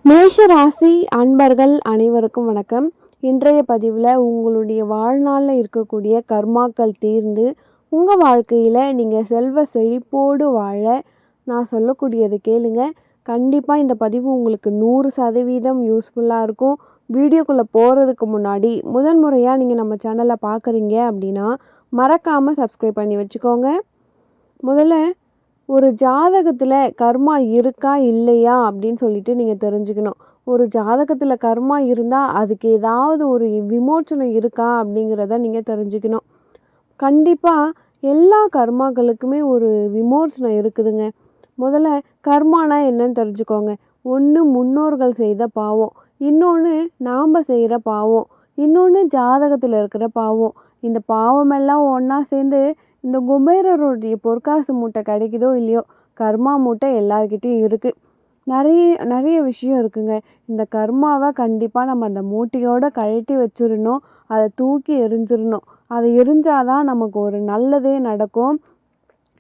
மேஷ ராசி அன்பர்கள் அனைவருக்கும் வணக்கம். இன்றைய பதிவில் உங்களுடைய வாழ்நாளில் இருக்கக்கூடிய கர்மாக்கள் தீர்ந்து உங்கள் வாழ்க்கையில் நீங்கள் செல்வ செழிப்போடு வாழ நான் சொல்லக்கூடியது கேளுங்க. கண்டிப்பாக இந்த பதிவு உங்களுக்கு 100% யூஸ்ஃபுல்லாக இருக்கும். வீடியோக்குள்ளே போகிறதுக்கு முன்னாடி முதன்முறையாக நீங்கள் நம்ம சேனலை பார்க்குறீங்க அப்படின்னா மறக்காமல் சப்ஸ்கிரைப் பண்ணி வச்சுக்கோங்க. முதல்ல ஒரு ஜாதகத்தில் கர்மா இருக்கா இல்லையா அப்படின்னு சொல்லிட்டு நீங்கள் தெரிஞ்சுக்கணும். ஒரு ஜாதகத்தில் கர்மா இருந்தால் அதுக்கு ஏதாவது ஒரு விமோச்சனம் இருக்கா அப்படிங்கிறத நீங்கள் தெரிஞ்சுக்கணும். கண்டிப்பாக எல்லா கர்மாக்களுக்குமே ஒரு விமோச்சனம் இருக்குதுங்க. முதல்ல கர்மானா என்னன்னு தெரிஞ்சுக்கோங்க. ஒன்று முன்னோர்கள் செய்த பாவம், இன்னொன்று நாம் செய்கிற பாவம், இன்னொன்று ஜாதகத்தில் இருக்கிற பாவம். இந்த பாவமெல்லாம் ஒன்றா சேர்ந்து இந்த குபேரருடைய பொற்காசு மூட்டை கிடைக்குதோ இல்லையோ, கர்மா மூட்டை எல்லார்கிட்டையும் இருக்குது. நிறைய நிறைய விஷயம் இருக்குங்க. இந்த கர்மாவை கண்டிப்பாக நம்ம அந்த மூட்டையோடு கழட்டி வச்சிடணும். அதை தூக்கி எறிஞ்சிடணும். அதை எரிஞ்சாதான் நமக்கு ஒரு நல்லதே நடக்கும்.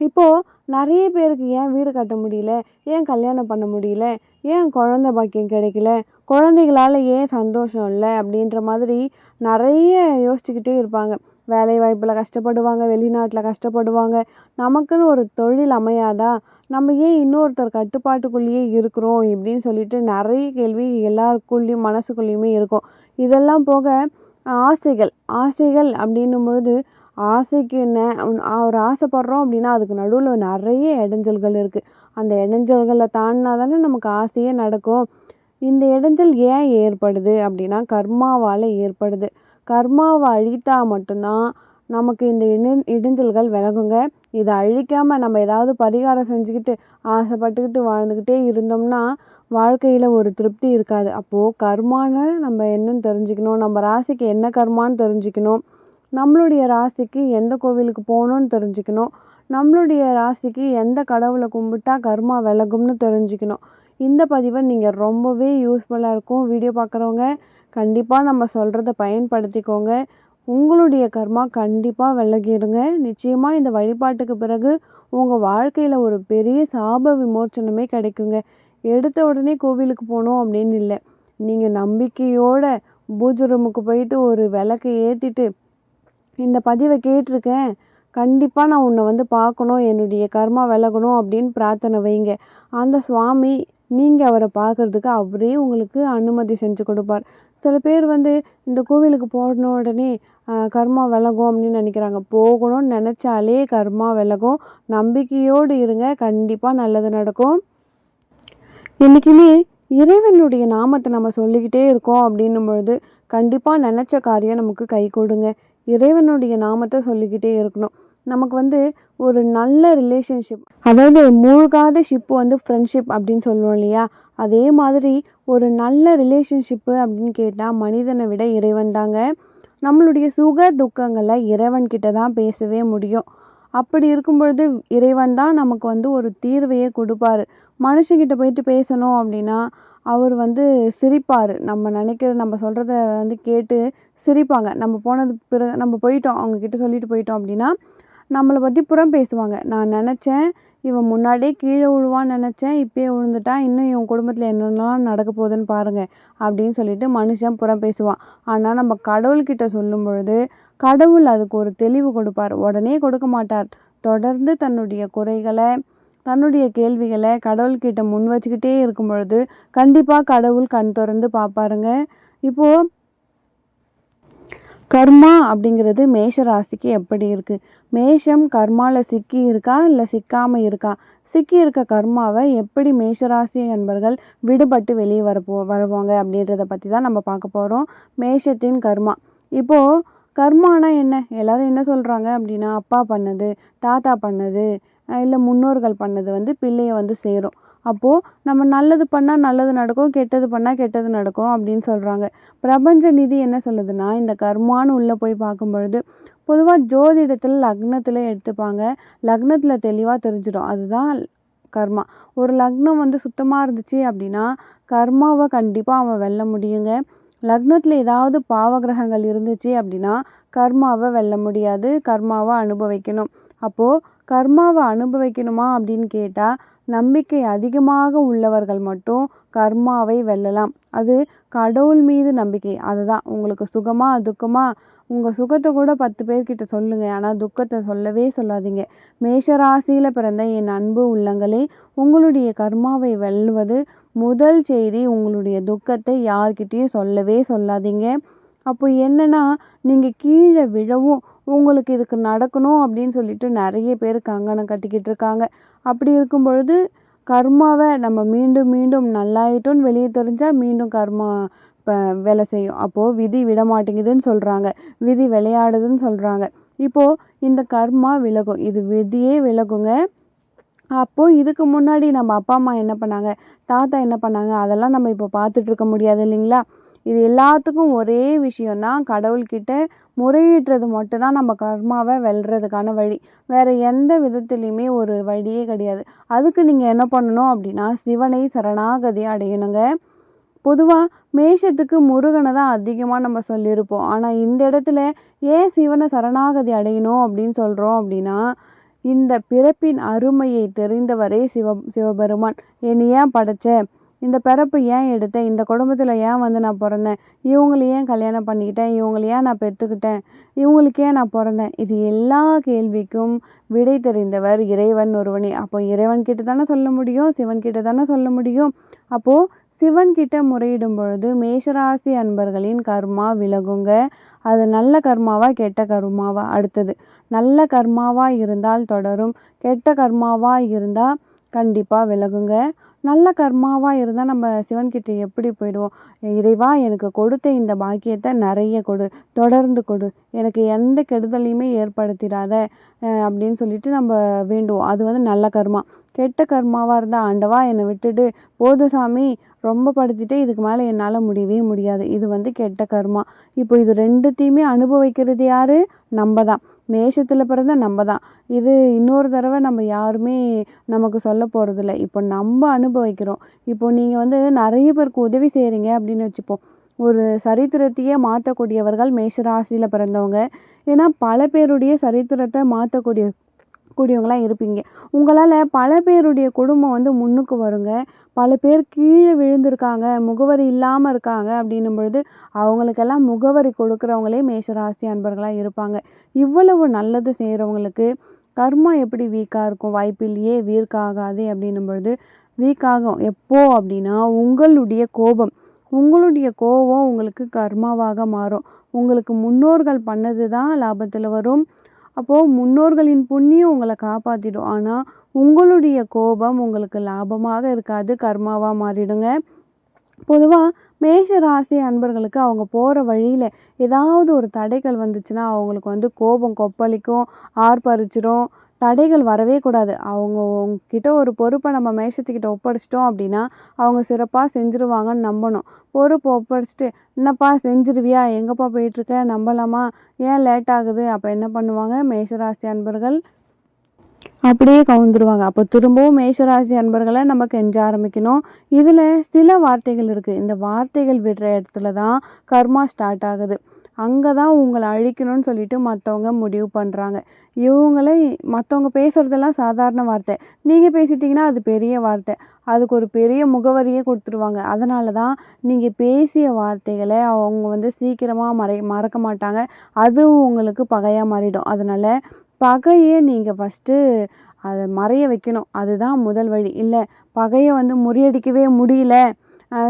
இப்போது நிறைய பேருக்கு ஏன் வீடு கட்ட முடியல, ஏன் கல்யாணம் பண்ண முடியல, ஏன் குழந்தை பாக்கியம் கிடைக்கல, குழந்தைகளால் ஏன் சந்தோஷம் இல்லை அப்படின்ற மாதிரி நிறைய யோசிச்சுக்கிட்டே இருப்பாங்க. வேலை வாய்ப்பில் கஷ்டப்படுவாங்க, வெளிநாட்டில் கஷ்டப்படுவாங்க. நமக்குன்னு ஒரு தொழில் அமையாதா, நம்ம ஏன் இன்னொருத்தர் கட்டுப்பாட்டுக்குள்ளேயே இருக்கிறோம் இப்படின்னு சொல்லிட்டு நிறைய கேள்வி எல்லாருக்குள்ளேயும் மனசுக்குள்ளேயுமே இருக்கும். இதெல்லாம் போக ஆசைகள் ஆசைகள் அப்படின்னும் பொழுது ஆசைக்கு ஒரு ஆசைப்படுறோம் அப்படின்னா அதுக்கு நடுவில் நிறைய இடைஞ்சல்கள் இருக்குது. அந்த இடைஞ்சல்களை தாண்டினா தானே நமக்கு ஆசையே நடக்கும். இந்த இடைஞ்சல் ஏன் ஏற்படுது அப்படின்னா கர்மாவால் ஏற்படுது. கர்மாவை அழித்தா மட்டும்தான் நமக்கு இந்த இடைஞ்சல்கள் விலகுங்க. இதை அழிக்காமல் நம்ம ஏதாவது பரிகாரம் செஞ்சுக்கிட்டு ஆசைப்பட்டுக்கிட்டு வாழ்ந்துக்கிட்டே இருந்தோம்னா வாழ்க்கையில் ஒரு திருப்தி இருக்காது. அப்போது கர்மான்னு நம்ம என்னன்னு தெரிஞ்சுக்கணும். நம்ம ராசிக்கு என்ன கர்மான்னு தெரிஞ்சுக்கணும். நம்மளுடைய ராசிக்கு எந்த கோவிலுக்கு போகணுன்னு தெரிஞ்சுக்கணும். நம்மளுடைய ராசிக்கு எந்த கடவுளை கும்பிட்டா கர்மா விலகும்னு தெரிஞ்சுக்கணும். இந்த பதிவை நீங்கள் ரொம்பவே யூஸ்ஃபுல்லாக இருக்கும். வீடியோ பார்க்குறவங்க கண்டிப்பாக நம்ம சொல்கிறத பயன்படுத்திக்கோங்க. உங்களுடைய கர்மா கண்டிப்பாக விலகிடுங்க. நிச்சயமாக இந்த வழிபாட்டுக்கு பிறகு உங்கள் வாழ்க்கையில் ஒரு பெரிய சாப விமோச்சனமே கிடைக்குங்க. எடுத்த உடனே கோவிலுக்கு போகணும் அப்படின்னு இல்லை. நீங்கள் நம்பிக்கையோட பூஜை ரூமுக்கு போயிட்டு ஒரு விளக்கை ஏற்றிட்டு இந்த பதிவை கேட்டிருக்கேன், கண்டிப்பாக நான் உன்னை பார்க்கணும், என்னுடைய கர்மா விலகணும் அப்படின்னு பிரார்த்தனை வைங்க. அந்த சுவாமி நீங்கள் அவரை பார்க்குறதுக்கு அவரே உங்களுக்கு அனுமதி செஞ்சு கொடுப்பார். சில பேர் இந்த கோவிலுக்கு போன உடனே கர்மா விலகும் அப்படின்னு நினைக்கிறாங்க. போகணும்னு நினச்சாலே கர்மா விலகும். நம்பிக்கையோடு இருங்க, கண்டிப்பாக நல்லது நடக்கும். என்றைக்குமே இறைவனுடைய நாமத்தை நம்ம சொல்லிக்கிட்டே இருக்கோம் அப்படின்னும் பொழுது கண்டிப்பாக நினச்ச காரியம் நமக்கு கை கொடுங்க. இறைவனுடைய நாமத்தை சொல்லிக்கிட்டே இருக்கணும். நமக்கு ஒரு நல்ல ரிலேஷன்ஷிப், அதாவது மூழ்காத ஷிப்பு ஃப்ரெண்ட்ஷிப் அப்படின்னு சொல்லுவோம் இல்லையா, அதே மாதிரி ஒரு நல்ல ரிலேஷன்ஷிப்பு அப்படின்னு கேட்டால் மனிதனை விட இறைவன் தாங்க. நம்மளுடைய சுக துக்கங்களை இறைவன்கிட்ட தான் பேசவே முடியும். அப்படி இருக்கும் பொழுது இறைவன் தான் நமக்கு ஒரு தீர்வையே கொடுப்பாரு. மனுஷங்கிட்ட போயிட்டு பேசணும் அப்படின்னா அவர் சிரிப்பார். நம்ம நினைக்கிறது நம்ம சொல்கிறத கேட்டு சிரிப்பாங்க. நம்ம போனது பிறகு நம்ம போயிட்டோம், அவங்கக்கிட்ட சொல்லிட்டு போயிட்டோம் அப்படின்னா நம்மளை பற்றி புறம் பேசுவாங்க. நான் நினச்சேன் இவன் முன்னாடியே கீழே விழுவான்னு நினச்சேன், இப்போயே விழுந்துட்டான், இன்னும் இவன் குடும்பத்தில் என்னென்னலாம் நடக்க போகுதுன்னு பாருங்கள் அப்படின்னு சொல்லிட்டு மனுஷன் புறம் பேசுவான். ஆனால் நம்ம கடவுள்கிட்ட சொல்லும் பொழுது கடவுள் அதுக்கு ஒரு தெளிவு கொடுப்பார். உடனே கொடுக்க மாட்டார். தொடர்ந்து தன்னுடைய குறைகளை, தன்னுடைய கேள்விகளை கடவுள்கிட்ட முன் வச்சுக்கிட்டே இருக்கும் பொழுது கண்டிப்பாக கடவுள் கண் திறந்து பார்ப்பாருங்க. இப்போது கர்மா அப்படிங்கிறது மேஷ ராசிக்கு எப்படி இருக்குது? மேஷம் கர்மாவில் சிக்கி இருக்கா இல்லை சிக்காமல் இருக்கா? சிக்கி இருக்க கர்மாவை எப்படி மேஷராசி என்பர்கள் விடுபட்டு வெளியே வருவாங்க அப்படின்றத பற்றி தான் நம்ம பார்க்க போகிறோம். மேஷத்தின் கர்மா. இப்போது கர்மானா என்ன? எல்லோரும் என்ன சொல்கிறாங்க அப்படின்னா அப்பா பண்ணது, தாத்தா பண்ணது, இல்லை முன்னோர்கள் பண்ணது பிள்ளையை சேரும். அப்போது நம்ம நல்லது பண்ணால் நல்லது நடக்கும், கெட்டது பண்ணால் கெட்டது நடக்கும் அப்படின்னு சொல்கிறாங்க. பிரபஞ்ச நிதி என்ன சொல்லுதுன்னா இந்த கர்மான்னு உள்ளே போய் பார்க்கும் பொழுது பொதுவாக ஜோதிடத்தில் லக்னத்தில் எடுத்துப்பாங்க. லக்னத்தில் தெளிவாக தெரிஞ்சிடும் அதுதான் கர்மா. ஒரு லக்னம் சுத்தமாக இருந்துச்சு அப்படின்னா கர்மாவை கண்டிப்பாக அவன் வெல்ல முடியுங்க. லக்னத்தில் ஏதாவது பாவகிரகங்கள் இருந்துச்சு அப்படின்னா கர்மாவை வெல்ல முடியாது, கர்மாவை அனுபவிக்கணும். அப்போது கர்மாவை அனுபவிக்கணுமா அப்படின்னு கேட்டால் நம்பிக்கை அதிகமாக உள்ளவர்கள் மட்டும் கர்மாவை வெல்லலாம். அது கடவுள் மீது நம்பிக்கை. அதுதான். உங்களுக்கு சுகமா துக்கமா உங்கள் சுகத்தை கூட 10 பேர்கிட்ட சொல்லுங்கள், ஆனால் துக்கத்தை சொல்லவே சொல்லாதீங்க. மேஷராசியில் பிறந்த என் அன்பு உள்ளங்களே, உங்களுடைய கர்மாவை வெல்வது முதல் செய்தி. உங்களுடைய துக்கத்தை யார்கிட்டையும் சொல்லவே சொல்லாதீங்க. அப்போ என்னன்னா, நீங்கள் கீழே விழவும் உங்களுக்கு இதுக்கு நடக்கணும் அப்படின்னு சொல்லிட்டு நிறைய பேர் கங்கணம் கட்டிக்கிட்டு இருக்காங்க. அப்படி இருக்கும் பொழுது கர்மாவை நம்ம மீண்டும் மீண்டும் நல்லாயிட்டோன்னு வெளியே தெரிஞ்சால் மீண்டும் கர்மா இப்போ வேலை செய்யும். அப்போது விதி விட மாட்டேங்குதுன்னு சொல்கிறாங்க, விதி விளையாடுதுன்னு சொல்கிறாங்க. இப்போது இந்த கர்மா விலகும், இது விதியே விலகுங்க. அப்போது இதுக்கு முன்னாடி நம்ம அப்பா அம்மா என்ன பண்ணாங்க, தாத்தா என்ன பண்ணாங்க, அதெல்லாம் நம்ம இப்போ பார்த்துட்ருக்க முடியாது இல்லைங்களா? இது எல்லாத்துக்கும் ஒரே விஷயந்தான், கடவுள்கிட்ட முறையிடுறது மட்டும்தான் நம்ம கர்மாவை வெல்றதுக்கான வழி. வேறு எந்த விதத்துலேயுமே ஒரு வழியே கிடையாது. அதுக்கு நீங்கள் என்ன பண்ணணும் அப்படின்னா, சிவனை சரணாகதி அடையணுங்க. பொதுவாக மேஷத்துக்கு முருகனை தான் அதிகமாக நம்ம சொல்லியிருப்போம். ஆனால் இந்த இடத்துல ஏன் சிவனை சரணாகதி அடையணும் அப்படின்னு சொல்கிறோம் அப்படின்னா, இந்த பிறப்பின் அருமையை தெரிந்தவரே சிவபெருமான். என்னை ஏன் படைச்ச, இந்த பிறப்பு ஏன் எடுத்தேன், இந்த குடும்பத்தில் ஏன் வந்து நான் பிறந்தேன், இவங்களை ஏன் கல்யாணம் பண்ணிக்கிட்டேன், இவங்களை ஏன் நான் பெற்றுக்கிட்டேன், இவங்களுக்கு ஏன் நான் பிறந்தேன், இது எல்லா கேள்விக்கும் விடை தெரிந்தவர் இறைவன் ஒருவனே. அப்போ இறைவன்கிட்ட தானே சொல்ல முடியும், சிவன்கிட்ட தானே சொல்ல முடியும். அப்போது சிவன்கிட்ட முறையிடும் பொழுது மேஷராசி அன்பர்களின் கர்மா விலகுங்க. அது நல்ல கர்மாவா கெட்ட கர்மாவா? அடுத்தது, நல்ல கர்மாவா இருந்தால் தொடரும், கெட்ட கர்மாவா இருந்தால் கண்டிப்பாக விலகுங்க. நல்ல கர்மாவாக இருந்தால் நம்ம சிவன்கிட்ட எப்படி போயிடுவோம், இறைவா எனக்கு கொடுத்த இந்த பாக்கியத்தை நிறைய கொடு, தொடர்ந்து கொடு, எனக்கு எந்த கெடுதலையுமே ஏற்படுத்திடாத அப்படின்னு சொல்லிட்டு நம்ம வேண்டுவோம். அது வந்து நல்ல கர்மா. கெட்ட கர்மாவாக இருந்தால், ஆண்டவா என்னை விட்டுட்டு போதும் சாமி, ரொம்ப படுத்திட்டு இதுக்கு மேலே என்னால் முடியவே முடியாது, இது வந்து கெட்ட கர்மா. இப்போ இது ரெண்டுத்தையுமே அனுபவிக்கிறது யார்? நம்ம தான். மேஷத்தில் பிறந்த நம்ம தான். இது இன்னொரு தடவை நம்ம யாருமே நமக்கு சொல்ல போகிறதில்ல. இப்போ நம்ம அனுபவிக்கிறோம். இப்போ நீங்கள் வந்து நிறைய பேருக்கு உதவி செய்கிறீங்க அப்படின்னு வச்சுப்போம். ஒரு சரித்திரத்தையே மாற்றக்கூடியவர்கள் மேஷராசியில் பிறந்தவங்க. ஏன்னா பல பேருடைய சரித்திரத்தை கூடியவங்களாம் இருப்பீங்க. உங்களால் பல பேருடைய குடும்பம் வந்து முன்னுக்கு வருங்க. பல பேர் கீழே விழுந்திருக்காங்க, முகவரி இல்லாமல் இருக்காங்க அப்படின்னும் பொழுது அவங்களுக்கெல்லாம் முகவரி கொடுக்குறவங்களே மேஷராசி அன்பர்களாக இருப்பாங்க. இவ்வளவு நல்லது செய்கிறவங்களுக்கு கர்மா எப்படி வீக்காக இருக்கும்? வாய்ப்பில்லையே, வீக் ஆகாது அப்படின்னும் பொழுது வீக் ஆகும். எப்போ அப்படின்னா, உங்களுடைய கோபம் உங்களுக்கு கர்மாவாக மாறும். உங்களுக்கு முன்னோர்கள் பண்ணது தான் லாபத்தில் வரும். அப்போது முன்னோர்களின் புண்ணியம் உங்களை காப்பாற்றிடும். ஆனால் உங்களுடைய கோபம் உங்களுக்கு லாபமாக இருக்காது, கர்மாவாக மாறிடுங்க. பொதுவாக மேஷ ராசி அன்பர்களுக்கு அவங்க போகிற வழியில் ஏதாவது ஒரு தடைகள் வந்துச்சுன்னா அவங்களுக்கு வந்து கோபம் கொப்பளிக்கும், ஆர்ப்பரிச்சிடும். தடைகள் வரவே கூடாது. அவங்கக்கிட்ட ஒரு பொறுப்பை நம்ம மேஷத்துக்கிட்ட ஒப்படைச்சிட்டோம் அப்படின்னா அவங்க சிறப்பாக செஞ்சுருவாங்கன்னு நம்பணும். பொறுப்பு ஒப்படைச்சிட்டு, என்னப்பா செஞ்சுருவியா, எங்கேப்பா போயிட்டுருக்க, நம்பலாமா, ஏன் லேட் ஆகுது, அப்போ என்ன பண்ணுவாங்க மேஷராசி அன்பர்கள்? அப்படியே கவுந்துருவாங்க. அப்போ திரும்பவும் மேஷராசி அன்பர்களை நம்ம கெஞ்ச ஆரம்பிக்கணும். இதில் சில வார்த்தைகள் இருக்குது. இந்த வார்த்தைகள் விடுற இடத்துல தான் கர்மா ஸ்டார்ட் ஆகுது. அங்கே தான் உங்களை அழிக்கணும்னு சொல்லிட்டு மற்றவங்க முடிவு பண்ணுறாங்க. இவங்களே மற்றவங்க பேசுகிறதெல்லாம் சாதாரண வார்த்தை, நீங்கள் பேசிட்டிங்கன்னா அது பெரிய வார்த்தை. அதுக்கு ஒரு பெரிய முகவரியே கொடுத்துருவாங்க. அதனால தான் நீங்கள் பேசிய வார்த்தைகளை அவங்க வந்து சீக்கிரமாக மறக்க மாட்டாங்க. அதுவும் உங்களுக்கு பகையாக மாறிடும். அதனால் பகையை நீங்கள் ஃபஸ்ட்டு அதை மறைய வைக்கணும். அதுதான் முதல் வழி. இல்லை பகையை வந்து முறியடிக்கவே முடியல,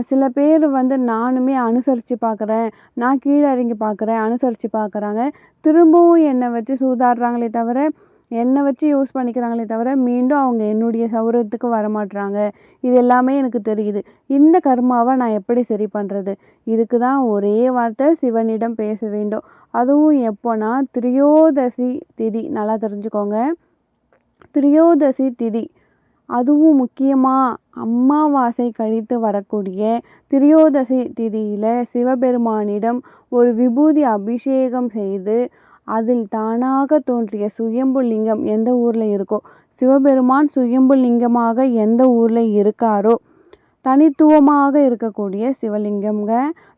சில பேர் வந்து நானுமே அனுசரித்து பார்க்குறேன், நான் கீழே இறங்கி பார்க்குறேன், அனுசரித்து பார்க்குறாங்க, திரும்பவும் என்னை வச்சு சூதாடுறாங்களே தவிர, என்னை வச்சு யூஸ் பண்ணிக்கிறாங்களே தவிர மீண்டும் அவங்க என்னுடைய சௌரியத்துக்கு வரமாட்றாங்க. இது எல்லாமே எனக்கு தெரியுது. இந்த கர்மாவை நான் எப்படி சரி பண்ணுறது? இதுக்கு தான் ஒரே வார்த்தை, சிவனிடம் பேச வேண்டும். அதுவும் எப்போனா திரியோதசி திதி. நல்லா தெரிஞ்சுக்கோங்க, திரியோதசி திதி. அதுவும் முக்கியமாக அமாவாசை கழித்து வரக்கூடிய திரியோதசி திதியில் சிவபெருமானிடம் ஒரு விபூதி அபிஷேகம் செய்து அதில் தானாக தோன்றிய சுயம்பு லிங்கம் எந்த ஊரில் இருக்கோ, சிவபெருமான் சுயம்பு லிங்கமாக எந்த ஊரில் இருக்காரோ, தனித்துவமாக இருக்கக்கூடிய சிவலிங்கம்ங்க.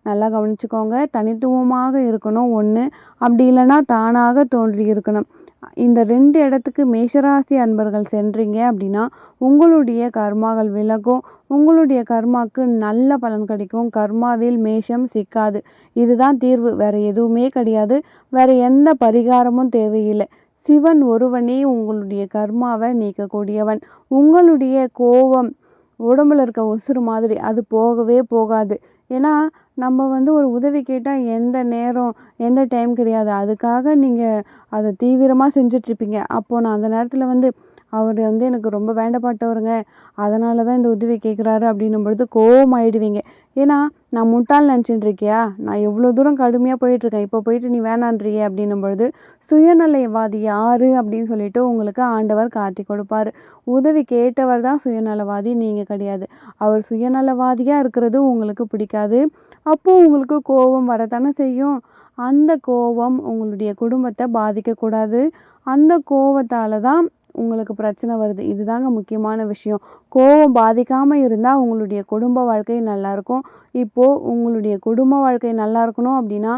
நல்லா கவனிச்சுக்கோங்க, தனித்துவமாக இருக்கணும் ஒன்று, அப்படி இல்லைன்னா தானாக தோன்றி இருக்கணும். இந்த 2 இடத்துக்கு மேஷராசி அன்பர்கள் சென்றீங்க அப்படின்னா, உங்களுடைய கர்மாக்கள் விலகும். உங்களுடைய கர்மாக்கு நல்ல பலன் கிடைக்கும். கர்மாவில் மேஷம் சிக்காது. இதுதான் தீர்வு. வேற எதுவுமே கிடையாது. வேற எந்த பரிகாரமும் தேவையில்லை. சிவன் ஒருவனே உங்களுடைய கர்மாவை நீக்கக்கூடியவன். உங்களுடைய கோபம் உடம்புல இருக்க உசுறு மாதிரி அது போகவே போகாது. ஏன்னா, நம்ம ஒரு உதவி கேட்டா எந்த நேரம், எந்த டைம் கிடையாது. அதுக்காக நீங்க அத தீவிரமா செஞ்சுட்ருப்பீங்க. அப்போ நான் அந்த நேரத்தில அவரு எனக்கு ரொம்ப வேண்டப்பட்டவருங்க. அதனால தான் இந்த உதவி கேட்குறாரு அப்படின்னும் பொழுது கோவமாயிடுவீங்க. ஏன்னா, நான் முட்டாள் நினச்சிட்டு இருக்கியா? நான் எவ்வளோ தூரம் கடுமையா போயிட்டுருக்கேன். இப்போ போயிட்டு நீ வேணான்றியே அப்படின்னும் பொழுது, சுயநலவாதி யாரு அப்படின்னு சொல்லிட்டு உங்களுக்கு ஆண்டவர் காட்டிக் கொடுப்பாரு. உதவி கேட்டவர் தான் சுயநலவாதி, நீங்க கிடையாது. அவர் சுயநலவாதியா இருக்கிறது உங்களுக்கு பிடிக்காது. அப்போ உங்களுக்கு கோபம் வரத்தானே செய்யும். அந்த கோபம் உங்களுடைய குடும்பத்தை பாதிக்கக்கூடாது. அந்த கோவத்தால தான் உங்களுக்கு பிரச்சனை வருது. இதுதாங்க முக்கியமான விஷயம். கோவம் பாதிக்காம இருந்தா உங்களுடைய குடும்ப வாழ்க்கை நல்லாயிருக்கும். இப்போ உங்களுடைய குடும்ப வாழ்க்கை நல்லா இருக்கணும் அப்படின்னா,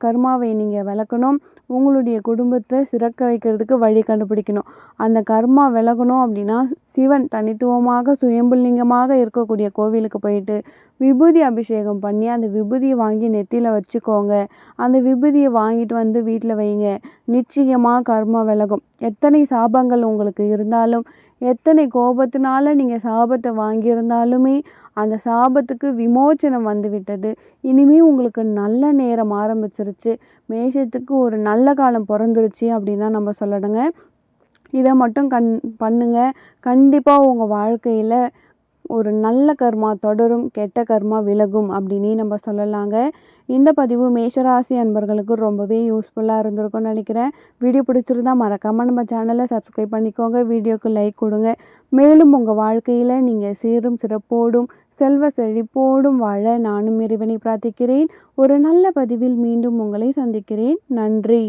கர்மாவை நீங்க விலக்கணும். உங்களுடைய குடும்பத்தை சிறக்க வைக்கிறதுக்கு வழி கண்டுபிடிக்கணும். அந்த கர்மா விலகணும் அப்படின்னா, சிவன் தனித்துவமாக சுயம்புலிங்கமாக இருக்கக்கூடிய கோவிலுக்கு போயிட்டு, விபூதி அபிஷேகம் பண்ணி, அந்த விபூதிய வாங்கி நெத்தியில வச்சுக்கோங்க. அந்த விபூதிய வாங்கிட்டு வீட்ல வைங்க. நிச்சயமா கர்மா விலகும். எத்தனை சாபங்கள் உங்களுக்கு இருந்தாலும், எத்தனை கோபத்தினால நீங்க சாபத்தை வாங்கியிருந்தாலுமே, அந்த சாபத்துக்கு விமோச்சனம் வந்துவிட்டது. இனிமே உங்களுக்கு நல்ல நேரம் ஆரம்பிச்சிருச்சு. மேஷத்துக்கு ஒரு நல்ல காலம் பொறந்துருச்சு அப்படின்னு தான் நம்ம சொல்லணுங்க. இதை மட்டும் பண்ணுங்க. கண்டிப்பா உங்க வாழ்க்கையில ஒரு நல்ல கர்மா தொடரும், கெட்ட கர்மா விலகும் அப்படின்னே நம்ம சொல்லலாங்க. இந்த பதிவு மேஷராசி அன்பர்களுக்கு ரொம்பவே யூஸ்ஃபுல்லாக இருந்திருக்கும்னு நினைக்கிறேன். வீடியோ பிடிச்சிருந்தா மறக்காமல் நம்ம சேனலை சப்ஸ்கிரைப் பண்ணிக்கோங்க. வீடியோக்கு லைக் கொடுங்க. மேலும் உங்கள் வாழ்க்கையில் நீங்கள் சீரும் சிறப்போடும் செல்வ செழிப்போடும் வாழ நானும் இறைவனை பிரார்த்திக்கிறேன். ஒரு நல்ல பதிவில் மீண்டும் உங்களை சந்திக்கிறேன். நன்றி.